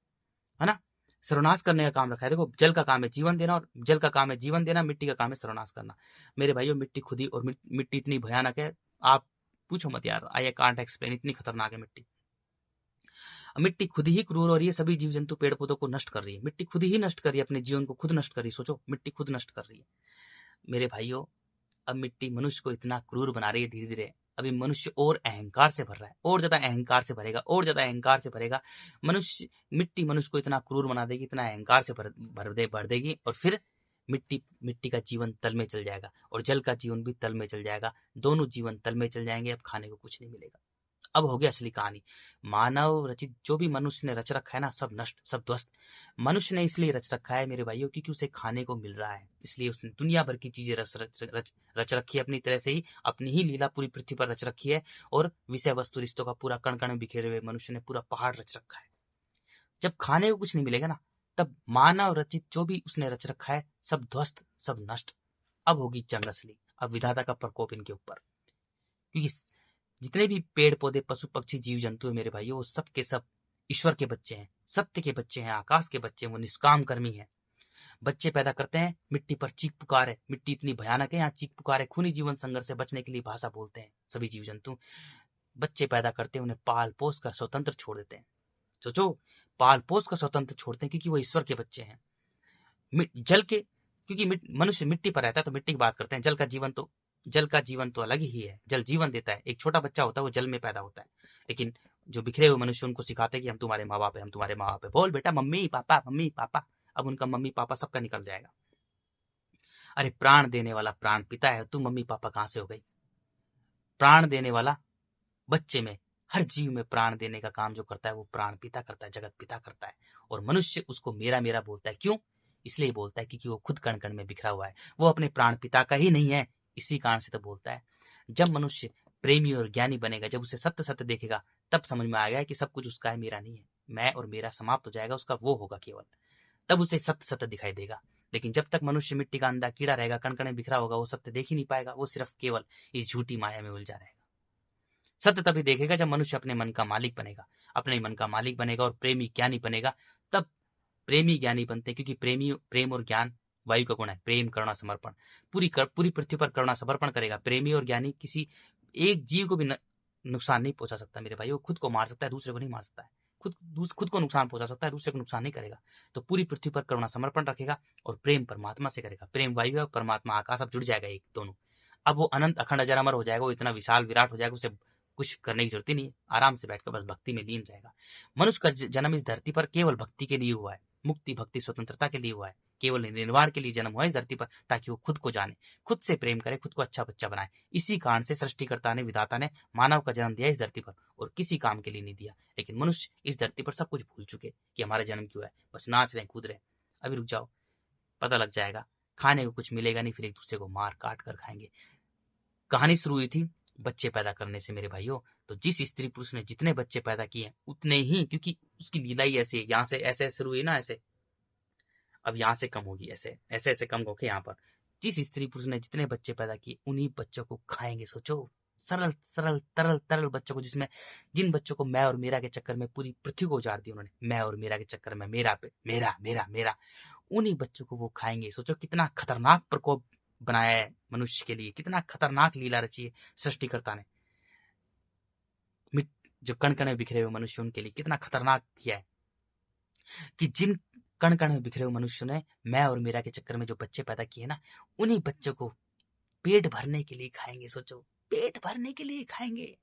है ना, सर्वनाश करने का काम रखा है। देखो, जल का काम है जीवन देना, और जल का काम है जीवन देना, मिट्टी का काम है सर्वनाश करना। मेरे भाइयों, मिट्टी खुद ही, और मिट्टी इतनी भयानक है, आप पूछो मत यार, आई कांट एक्सप्लेन, इतनी खतरनाक है मिट्टी। मिट्टी खुद ही क्रूर हो रही है, सभी जीव जंतु पेड़ पौधों को नष्ट कर रही है, मिट्टी खुद ही नष्ट कर रही है, अपने जीवन को खुद नष्ट कर रही है। सोचो, मिट्टी खुद नष्ट कर रही है मेरे भाइयों। अब मिट्टी मनुष्य को इतना क्रूर बना रही है धीरे धीरे, अभी मनुष्य और अहंकार से भर रहा है, और ज्यादा अहंकार से भरेगा, और ज्यादा अहंकार से भरेगा मनुष्य, मिट्टी मनुष्य को इतना क्रूर बना देगी, इतना अहंकार से भर देगी, और फिर मिट्टी का जीवन तल में चल जाएगा, और जल का जीवन भी तल में चल जाएगा, दोनों जीवन तल में चल जाएंगे, अब खाने को कुछ नहीं मिलेगा। अब हो गया असली कहानी, मानव रचित जो भी मनुष्य ने रच रखा है ना, सब नष्ट, सब ध्वस्त। मनुष्य ने इसलिए रच रखा है मेरे भाइयों, क्योंकि उसे खाने को मिल रहा है, इसलिए उसने दुनिया भर की चीजें रच रखी है, अपनी तरह से ही अपनी ही लीला पूरी पृथ्वी पर रच रखी है, और विषय वस्तु रिश्तों का पूरा कण कण बिखेरे हुए मनुष्य ने पूरा पहाड़ रच रखा है। जब खाने को कुछ नहीं मिलेगा ना, तब मानव रचित जो भी उसने रच रखा है, सब ध्वस्त, सब नष्ट। अब होगी जंग असली, अब विधाता का प्रकोप इनके ऊपर, क्योंकि जितने भी पेड़ पौधे पशु पक्षी जीव जंतु है मेरे भाइयों, वो सब के सब ईश्वर के बच्चे हैं, सत्य के बच्चे हैं, आकाश के बच्चे हैं, वो निष्काम कर्मी हैं। बच्चे पैदा करते हैं, मिट्टी पर चीख पुकार है, मिट्टी इतनी भयानक है, यहाँ चीख पुकार है, खूनी जीवन संघर्ष से बचने के लिए भाषा बोलते हैं सभी जीव जंतु। बच्चे पैदा करते हैं, उन्हें पाल पोस कर स्वतंत्र छोड़ देते हैं। सोचो, पाल पोस कर स्वतंत्र छोड़ते हैं, क्योंकि वो ईश्वर के बच्चे हैं। जल के, क्योंकि मनुष्य मिट्टी पर रहता है, तो मिट्टी की बात करते हैं। जल का जीवन तो अलग ही है, जल जीवन देता है। एक छोटा बच्चा होता है, वो जल में पैदा होता है, लेकिन जो बिखरे हुए मनुष्य, उनको सिखाते हैं कि हम तुम्हारे माँ बाप है, हम तुम्हारे माँ बाप है, बोल बेटा मम्मी पापा, मम्मी पापा। अब उनका मम्मी पापा सबका निकल जाएगा। अरे प्राण देने वाला प्राण पिता है, तू मम्मी पापा कहां से हो गई? प्राण देने वाला बच्चे में, हर जीव में प्राण देने का काम जो करता है, वो प्राण पिता करता है, जगत पिता करता है, और मनुष्य उसको मेरा मेरा बोलता है। क्यों? इसलिए बोलता है क्योंकि वो खुद कण कण में बिखरा हुआ है, वो अपने प्राण पिता का ही नहीं है, इसी कारण से तो बोलता है। जब मनुष्य प्रेमी और ज्ञानी बनेगा, जब उसे सत्य सत्य देखेगा, तब समझ में आ गया कि सब कुछ उसका है, मेरा नहीं है। मैं और मेरा समाप्त हो जाएगा, उसका वो होगा केवल, तब उसे सत्य सत्य दिखाई देगा। लेकिन जब तक मनुष्य मिट्टी का अंधा कीड़ा रहेगा, कण कण में बिखरा होगा, वो सत्य देख ही नहीं पाएगा, वो सिर्फ केवल इस झूठी माया में उलझा रहेगा। सत्य तभी देखेगा जब मनुष्य अपने मन का मालिक बनेगा, अपने मन का मालिक बनेगा और प्रेमी ज्ञानी बनेगा, तब प्रेमी ज्ञानी बनते हैं, क्योंकि प्रेम और ज्ञान वायु का गुण है, प्रेम करुणा समर्पण। पूरी पृथ्वी पर करुणा समर्पण करेगा प्रेमी और ज्ञानी, किसी एक जीव को भी नुकसान नहीं पहुंचा सकता मेरे भाई। वो खुद को मार सकता है, दूसरे को नहीं मार सकता है, खुद को नुकसान पहुंचा सकता है, दूसरे को नुकसान नहीं करेगा। तो पूरी पृथ्वी पर करुणा समर्पण रखेगा और प्रेम परमात्मा से करेगा। प्रेम वायु है और परमात्मा आकाश, अब जुड़ जाएगा एक दोनों। अब वो अनंत अखंड अजर अमर हो जाएगा, वो इतना विशाल विराट हो जाएगा, उसे कुछ करने की जरूरत ही नहीं है, आराम से बैठकर बस भक्ति में लीन रहेगा। मनुष्य का जन्म इस धरती पर केवल भक्ति के लिए हुआ है, मुक्ति भक्ति स्वतंत्रता के लिए हुआ है, केवल निर्वाण के लिए जन्म हुआ है इस धरती पर, ताकि वो खुद को जाने, खुद से प्रेम करे, खुद को अच्छा बच्चा बनाए। इसी कारण से सृष्टिकर्ता ने, विधाता ने मानव का जन्म दिया इस धरती पर, और किसी काम के लिए नहीं दिया। लेकिन मनुष्य इस धरती पर सब कुछ भूल चुके कि हमारा जन्म क्यों है, बस नाच रहे कूद रहे। अभी रुक जाओ, पता लग जाएगा, खाने को कुछ मिलेगा नहीं, फिर एक दूसरे को मार काट कर खाएंगे। कहानी शुरू हुई थी बच्चे पैदा करने से मेरे भाइयों। तो जिस स्त्री पुरुष ने जितने बच्चे पैदा किए उतने ही, क्योंकि उसकी लीला ही ऐसी है, यहाँ से ऐसे शुरू हुई ना, ऐसे अब यहाँ से कम होगी, ऐसे ऐसे ऐसे कम होके यहाँ पर। जिस स्त्री पुरुष ने जितने बच्चे पैदा किए, उन्हीं बच्चों को खाएंगे। सोचो, सरल सरल तरल तरल बच्चों को, जिसमें जिन बच्चों को मैं और मेरा के चक्कर में पूरी पृथ्वी को उजाड़ दिया उन्होंने, मैं और मेरा के चक्कर में, मेरा पे मेरा मेरा मेरा, उन्हीं बच्चों को वो खाएंगे। सोचो कितना खतरनाक प्रकोप बनाया है मनुष्य के लिए, कितना खतरनाक लीला रची है सृष्टिकर्ता ने। जो कण कण में बिखरे हुए मनुष्य उनके लिए कितना खतरनाक किया है कि जिन कण कण में बिखरे हुए मनुष्य ने मैं और मेरा के चक्कर में जो बच्चे पैदा किए ना, उन्हीं बच्चों को पेट भरने के लिए खाएंगे। सोचो, पेट भरने के लिए खाएंगे।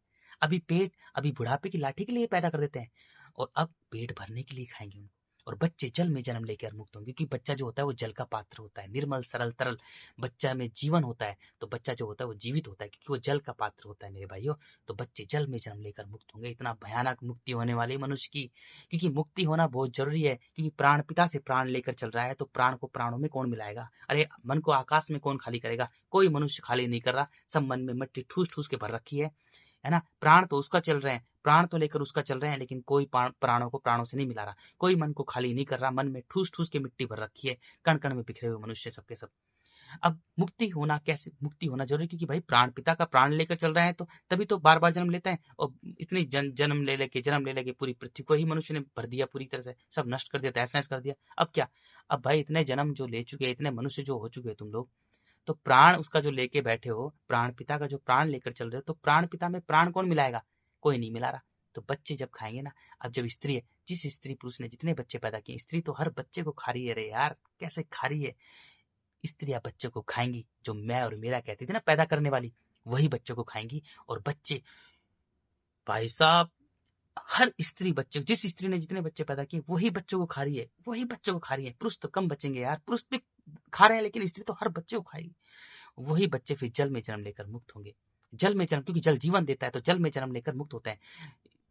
अभी बुढ़ापे की लाठी के लिए पैदा कर देते हैं और अब पेट भरने के लिए खाएंगे उनको। और बच्चे जल में जन्म लेकर मुक्त होंगे, क्योंकि बच्चा जो होता है वो जल का पात्र होता है, निर्मल सरल तरल बच्चा में जीवन होता है। तो बच्चा जो होता है वो जीवित होता है क्योंकि वो जल का पात्र होता है मेरे भाइयों। तो बच्चे जल में जन्म लेकर मुक्त होंगे। इतना भयानक मुक्ति होने वाली मनुष्य की, क्योंकि मुक्ति होना बहुत जरूरी है। क्योंकि प्राण पिता से प्राण लेकर चल रहा है, तो प्राण को प्राणों में कौन मिलाएगा? अरे मन को आकाश में कौन खाली करेगा? कोई मनुष्य खाली नहीं कर रहा। सब मन में मिट्टी ठूस ठूस के भर रखी है ना। प्राण तो उसका चल रहे हैं, प्राण तो लेकर उसका चल रहे हैं, लेकिन कोई प्राणों को प्राणों से नहीं मिला रहा। कोई मन को खाली नहीं कर रहा। मन में ठूस ठूस के मिट्टी भर रखी है, कण कण में बिखरे हुए मनुष्य सबके सब। अब मुक्ति होना कैसे? मुक्ति होना जरूरी, क्योंकि भाई प्राण पिता का प्राण लेकर चल रहे हैं, तो तभी तो बार बार जन्म लेते हैं। और इतनी जन्म ले लेके पूरी पृथ्वी को ही मनुष्य ने भर दिया, पूरी तरह से सब नष्ट कर दिया, तहस नहस कर दिया। अब क्या? अब भाई इतने जन्म जो ले चुके हैं, इतने मनुष्य जो हो चुके हैं तुम लोग, तो प्राण उसका जो लेके बैठे हो, प्राण पिता का जो प्राण लेकर चल रहे हो, तो प्राण पिता में प्राण कौन मिलाएगा? कोई नहीं मिला रहा। तो बच्चे जब खाएंगे ना, अब जब स्त्री है, जिस स्त्री पुरुष ने जितने बच्चे पैदा किए, स्त्री तो हर बच्चे को खा रही है। रे यार, कैसे खा रही है? स्त्रियां बच्चों को खाएंगी, जो मैं और मेरा कहती थी ना पैदा करने वाली, वही बच्चों को खाएंगी। और बच्चे, भाई साहब, हर स्त्री बच्चे, जिस स्त्री ने जितने बच्चे पैदा किए वही बच्चों को खा रही है, वही बच्चों को खा रही है। पुरुष तो कम बचेंगे यार, पुरुष भी खा रहे हैं, लेकिन स्त्री तो हर बच्चे को खाएगी। वही बच्चे फिर जल में जन्म लेकर मुक्त होंगे। जल में जन्म, क्योंकि जल जीवन देता है, तो जल में जन्म लेकर मुक्त होते हैं।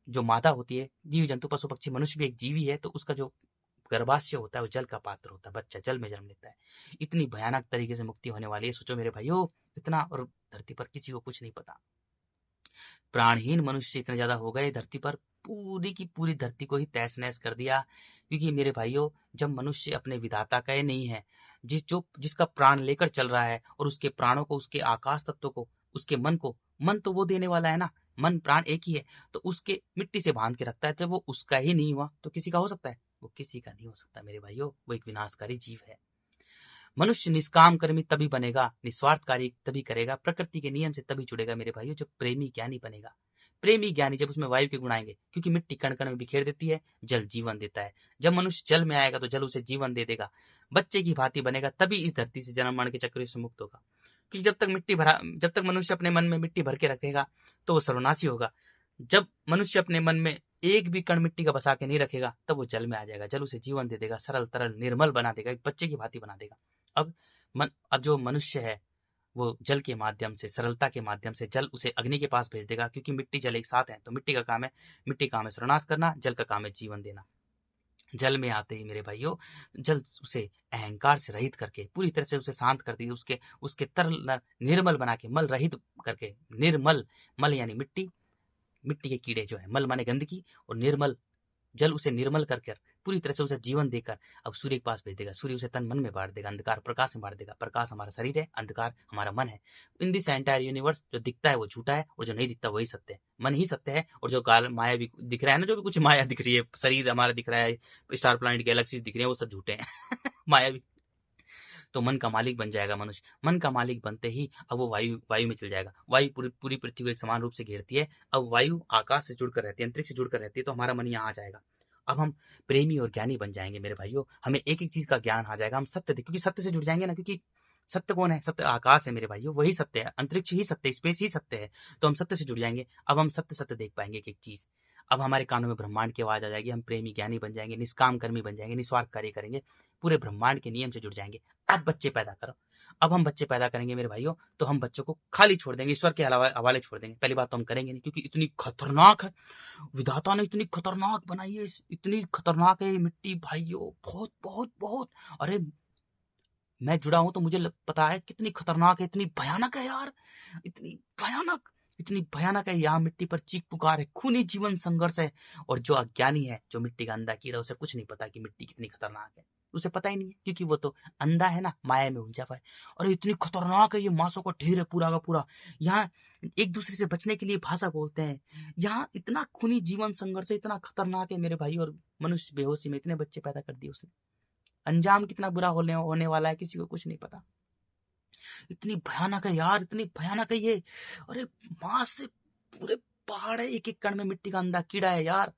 जो मादा होती है, जीव जंतु पशु पक्षी मनुष्य भी एक जीवी है, तो उसका जो गर्भाशय होता है वो जल का पात्र होता है। बच्चा जल में जन्म लेता है। इतनी भयानक तरीके से मुक्ति होने वाली है, सोचो मेरे भाइयों। इतना, और धरती पर किसी को कुछ नहीं पता। प्राणहीन मनुष्य इतने ज्यादा हो गए धरती पर, पूरी की पूरी धरती को ही तहस नहस कर दिया। क्योंकि मेरे भाइयों, जब मनुष्य अपने विधाता का नहीं है, जिसका प्राण लेकर चल रहा है, और उसके प्राणों को, उसके आकाश तत्व को, उसके मन को, मन तो वो देने वाला है ना, मन प्राण एक ही है, तो उसके मिट्टी से बांध के रखता है, तो वो उसका ही नहीं हुआ तो किसी का हो सकता है? वो किसी का नहीं हो सकता मेरे भाइयों। वो एक विनाशकारी जीव है। मनुष्य निष्काम कर्मी तभी बनेगा, निस्वार्थ कार्य तभी करेगा, प्रकृति के नियम से तभी जुड़ेगा मेरे भाइयों, जब प्रेमी ज्ञानी बनेगा। प्रेमी ज्ञानी जब उसमें वायु के गुण आएंगे, क्योंकि मिट्टी कण कण में बिखेर देती है, जल जीवन देता है। जब मनुष्य जल में आएगा तो जल उसे जीवन दे देगा, बच्चे की भांति बनेगा, तभी इस धरती से जन्म मरण के चक्र से मुक्त होगा। क्योंकि जब तक मनुष्य अपने मन में मिट्टी भर के रखेगा तो वो सर्वनाशी होगा। जब मनुष्य अपने मन में एक भी कण मिट्टी का बसा के नहीं रखेगा, तब वो जल में आ जाएगा, जल उसे जीवन दे देगा, सरल तरल निर्मल बना देगा, एक बच्चे की भांति बना देगा। अब जो मनुष्य है वो जल के माध्यम से, सरलता के माध्यम से जल उसे अग्नि के पास भेज देगा, क्योंकि मिट्टी जल एक साथ है। तो मिट्टी का काम है सर्वनाश करना, जल का काम है जीवन देना। जल में आते ही मेरे भाइयों, जल उसे अहंकार से रहित करके पूरी तरह से उसे शांत कर दी, उसके तरल निर्मल बना के, मल रहित करके, निर्मल, मल यानी मिट्टी, मिट्टी के कीड़े जो है, मल माने गंदगी, और निर्मल जल उसे निर्मल करके पूरी तरह से उसे जीवन देकर अब सूर्य के पास भेज देगा। सूर्य उसे तन मन में बांट देगा, अंधकार प्रकाश में बांट देगा। प्रकाश हमारा शरीर है, अंधकार हमारा मन है। इन दिस एंटायर यूनिवर्स, जो दिखता है वो झूठा है, और जो नहीं दिखता वही सत्य है। मन ही सत्य है, और जो माया भी दिख रहा है ना, जो भी कुछ माया दिख रही है, शरीर हमारा दिख रहा है, स्टार प्लैनेट गैलेक्सीज दिख रही है, वो सब झूठे हैं माया भी। तो मन का मालिक बन जाएगा मनुष्य। मन का मालिक बनते ही अब वो वायु में चल जाएगा। वायु पूरी पृथ्वी को एक समान रूप से घेरती है। अब वायु आकाश से जुड़कर रहती है, अंतरिक्ष से जुड़कर रहती है, तो हमारा मन यहाँ आ जाएगा। अब हम प्रेमी और ज्ञानी बन जाएंगे मेरे भाइयों। हमें एक एक चीज का ज्ञान आ जाएगा। हम क्योंकि सत्य से जुड़ जाएंगे ना, क्योंकि सत्य कौन है? सत्य आकाश है मेरे भाइयों, वही सत्य है, अंतरिक्ष ही सत्य, स्पेस ही सत्य है। तो हम सत्य से जुड़ जाएंगे। अब हम सत्य देख पाएंगे एक एक चीज। अब हमारे कानों में ब्रह्मांड की आवाज आ जाएगी। हम प्रेमी ज्ञानी बन जाएंगे, निष्काम कर्मी बन जाएंगे, निस्वार्थ कार्य करेंगे, पूरे ब्रह्मांड के नियम से जुड़ जाएंगे। अब बच्चे पैदा करो। अब हम बच्चे पैदा करेंगे मेरे भाइयों, तो हम बच्चों को खाली छोड़ देंगे, ईश्वर के हवाले छोड़ देंगे। पहली बात तो हम करेंगे नहीं, क्योंकि इतनी खतरनाक है, विधाता ने इतनी खतरनाक बनाई है, इतनी खतरनाक है मिट्टी भाइयों, बहुत बहुत बहुत। अरे मैं जुड़ा हूं तो मुझे पता है कितनी खतरनाक है, इतनी भयानक है यार, इतनी भयानक है। यहाँ मिट्टी पर चीख पुकार है, खूनी जीवन संघर्ष है। और जो अज्ञानी है, जो मिट्टी का अंधा कीड़ा, उसे कुछ नहीं पता कि मिट्टी कितनी खतरनाक है। उसे पता ही नहीं है, क्योंकि वो तो अंधा है ना, माया में उलझा हुआ है। और इतनी खतरनाक है, ये मांसों का ढेर है पूरा का पूरा। यहाँ एक दूसरे से बचने के लिए भाषा बोलते हैं। यहाँ इतना खूनी जीवन संघर्ष है, इतना खतरनाक है मेरे भाई। और मनुष्य बेहोशी में इतने बच्चे पैदा कर दिए उसने। अंजाम कितना बुरा होने वाला है, किसी को कुछ नहीं पता। इतनी भयानक है यार, इतनी भयानक है ये। अरे मांस से पूरे पहाड़ है, एक एक कण में मिट्टी का अंधा कीड़ा है यार।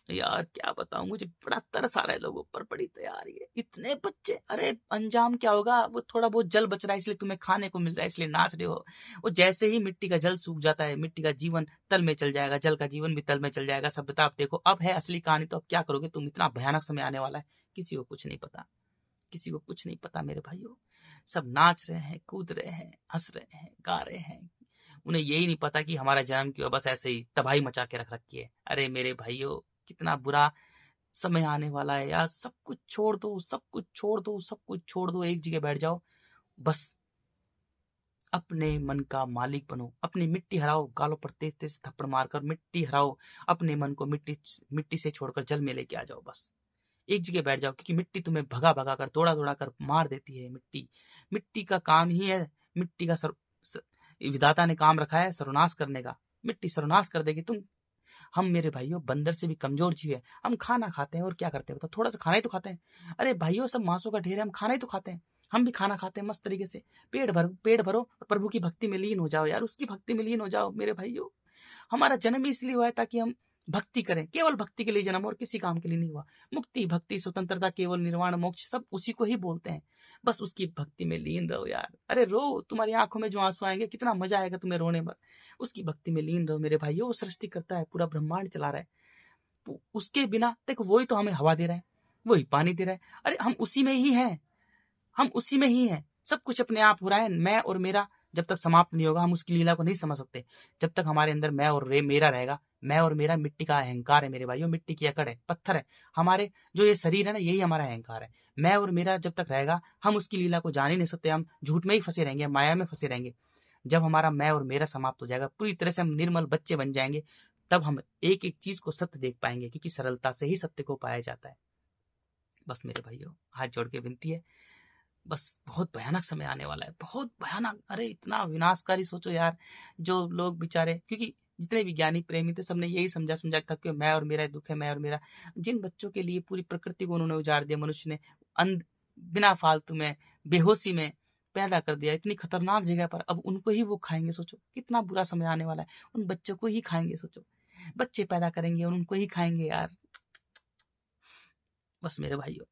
यार क्या बताऊं, मुझे बड़ा तरस आ रहा है लोगों पर, बड़ी तैयारी है, इतने बच्चे। अरे अंजाम क्या होगा, वो थोड़ा बहुत जल बच रहा है इसलिए तुम्हें खाने को मिल रहा है, इसलिए नाच रहे हो। वो जैसे ही मिट्टी का जल सूख जाता है, मिट्टी का जीवन तल में चल जाएगा, जल का जीवन भी तल में चल जाएगा। सभ्यता अब देखो, अब है असली कहानी, तो अब क्या करोगे तुम, इतना भयानक समय आने वाला है। किसी को कुछ नहीं पता, किसी को कुछ नहीं पता मेरे भाइयों। सब नाच रहे हैं, कूद रहे हैं, हंस रहे हैं, गा रहे हैं। उन्हें यही नहीं पता कि हमारा जन्म क्यों बस ऐसे ही तबाही मचा के रख रखी है। अरे मेरे भाइयों, कितना बुरा समय आने वाला है यार। सब कुछ छोड़ दो, सब कुछ छोड़ दो, सब कुछ छोड़ दो, एक जगह बैठ जाओ, बस अपने मन का मालिक बनो। अपनी मिट्टी हराओ, गालों पर तेज तेज थप्पड़ मारकर मिट्टी हराओ। अपने मन को मिट्टी मिट्टी से छोड़कर जल में लेके आ जाओ, बस एक जगह बैठ जाओ, क्योंकि मिट्टी तुम्हें भगा भगा कर, दौड़ा दौड़ा कर मार देती है। मिट्टी मिट्टी का काम ही है, मिट्टी का विधाता ने काम रखा है सर्वनाश करने का। मिट्टी सर्वनाश कर देगी तुम। हम मेरे भाइयों बंदर से भी कमजोर जीव है। हम खाना खाते हैं और क्या करते हैं बताओ, थोड़ा सा खाना ही तो खाते हैं। अरे भाइयों, सब मांसों का ढेर है, हम खाना ही तो खाते हैं। हम भी खाना खाते हैं मस्त तरीके से। पेट भरो और प्रभु की भक्ति में लीन हो जाओ यार, उसकी भक्ति में लीन हो जाओ मेरे भाइयों। हमारा जन्म ही इसलिए हुआ है ताकि हम भक्ति करें, केवल भक्ति के लिए जन्म, और किसी काम के लिए नहीं हुआ। मुक्ति, भक्ति, स्वतंत्रता, केवल निर्वाण, मोक्ष, सब उसी को ही बोलते हैं। बस उसकी भक्ति में लीन रहो यार। अरे रो, तुम्हारी आंखों में जो आंसू आएंगे, कितना मजा आएगा तुम्हें रोने पर। उसकी भक्ति में लीन रहो मेरे भाइयों। वो सृष्टि करता है, पूरा ब्रह्मांड चला रहा है। उसके बिना देखो, वही तो हमें हवा दे रहा है, वही पानी दे रहा है। अरे हम उसी में ही हैं, हम उसी में ही हैं। सब कुछ अपने आप हो रहा है। मैं और मेरा जब तक समाप्त नहीं होगा, हम उसकी लीला को नहीं समझ सकते। जब तक हमारे अंदर मैं और मेरा रहेगा। मैं और मेरा मिट्टी का अहंकार है मेरे भाइयों, मिट्टी की अकड़ है, पत्थर है। हमारे जो ये शरीर है ना, यही हमारा अहंकार है। मैं और मेरा जब तक रहेगा, हम उसकी लीला को जान ही नहीं सकते। हम झूठ में ही फंसे रहेंगे, माया में फंसे रहेंगे। जब हमारा मैं और मेरा समाप्त हो जाएगा, पूरी तरह से हम निर्मल बच्चे बन जाएंगे, तब हम एक एक चीज को सत्य देख पाएंगे, क्योंकि सरलता से ही सत्य को पाया जाता है। बस मेरे भाइयों, हाथ जोड़ के विनती है, बस बहुत भयानक समय आने वाला है, बहुत भयानक। अरे इतना विनाशकारी, सोचो यार। जो लोग बेचारे, क्योंकि जितने विज्ञानी प्रेमी थे, सबने यही समझा था कि मैं और मेरा दुख है, मैं और मेरा। जिन बच्चों के लिए पूरी प्रकृति को उन्होंने उजाड़ दिया, मनुष्य ने बिना फालतू में, बेहोशी में पैदा कर दिया इतनी खतरनाक जगह पर, अब उनको ही वो खाएंगे। सोचो कितना बुरा समय आने वाला है, उन बच्चों को ही खाएंगे। सोचो, बच्चे पैदा करेंगे और उनको ही खाएंगे यार। बस मेरे भाइयों,